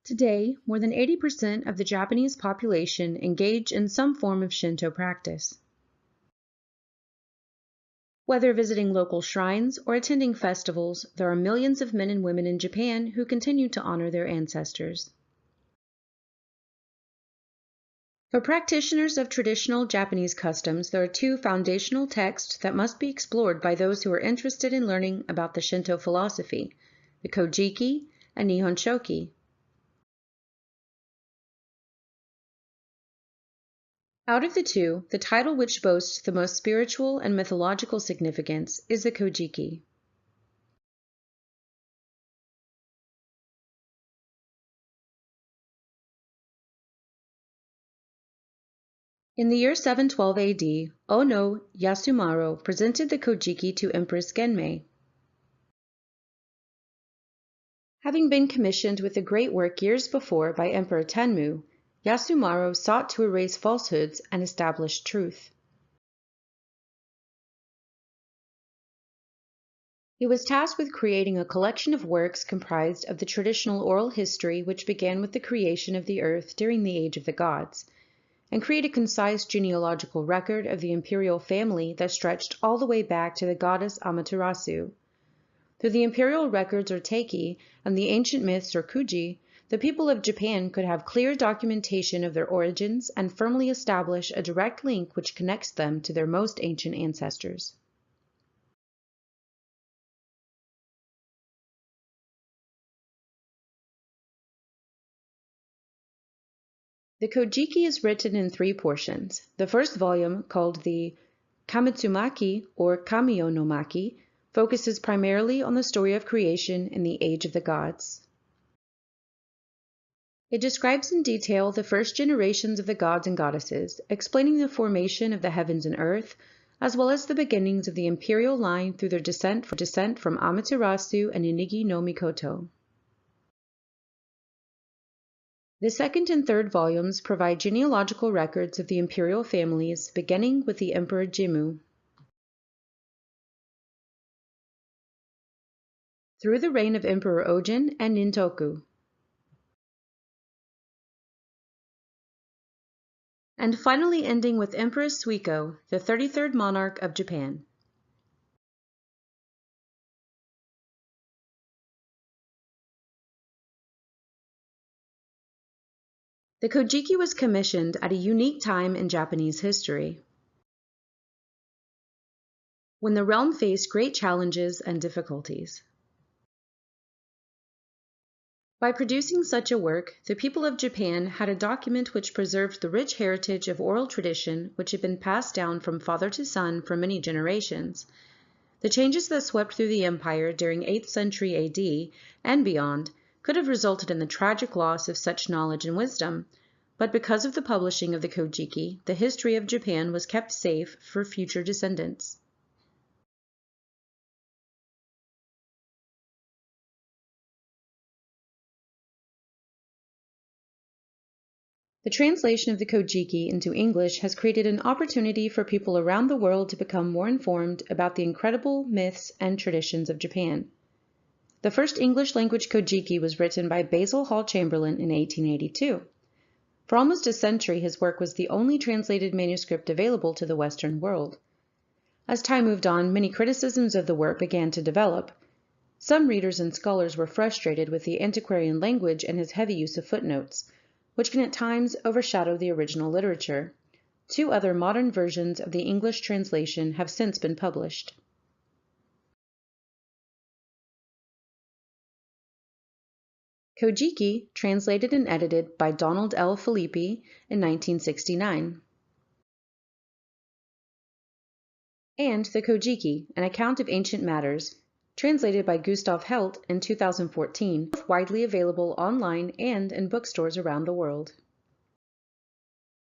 Today, more than 80% of the Japanese population engage in some form of Shinto practice. Whether visiting local shrines or attending festivals, there are millions of men and women in Japan who continue to honor their ancestors. For practitioners of traditional Japanese customs, there are two foundational texts that must be explored by those who are interested in learning about the Shinto philosophy, the Kojiki and Nihon Shoki. Out of the two, the title which boasts the most spiritual and mythological significance is the Kojiki. In the year 712 AD, Ono Yasumaro presented the Kojiki to Empress Genmei. Having been commissioned with the great work years before by Emperor Tenmu, Yasumaro sought to erase falsehoods and establish truth. He was tasked with creating a collection of works comprised of the traditional oral history which began with the creation of the earth during the Age of the Gods, and create a concise genealogical record of the imperial family that stretched all the way back to the goddess Amaterasu. Through the imperial records or teiki and the ancient myths or kuji, the people of Japan could have clear documentation of their origins and firmly establish a direct link which connects them to their most ancient ancestors. The Kojiki is written in three portions. The first volume, called the Kamitsumaki or Kamionomaki, focuses primarily on the story of creation in the Age of the Gods. It describes in detail the first generations of the gods and goddesses, explaining the formation of the heavens and earth, as well as the beginnings of the imperial line through their descent from Amaterasu and Inigi no Mikoto. The second and third volumes provide genealogical records of the imperial families, beginning with the Emperor Jimmu, through the reign of Emperor Ojin and Nintoku, and finally ending with Empress Suiko, the 33rd monarch of Japan. The Kojiki was commissioned at a unique time in Japanese history, when the realm faced great challenges and difficulties. By producing such a work, the people of Japan had a document which preserved the rich heritage of oral tradition which had been passed down from father to son for many generations. The changes that swept through the empire during 8th century AD and beyond could have resulted in the tragic loss of such knowledge and wisdom, but because of the publishing of the Kojiki, the history of Japan was kept safe for future descendants. The translation of the Kojiki into English has created an opportunity for people around the world to become more informed about the incredible myths and traditions of Japan. The first English-language Kojiki was written by Basil Hall Chamberlain in 1882. For almost a century, his work was the only translated manuscript available to the Western world. As time moved on, many criticisms of the work began to develop. Some readers and scholars were frustrated with the antiquarian language and his heavy use of footnotes, which can at times overshadow the original literature. Two other modern versions of the English translation have since been published. Kojiki, translated and edited by Donald L. Filippi in 1969. And The Kojiki, An Account of Ancient Matters, translated by Gustav Helt in 2014, both widely available online and in bookstores around the world.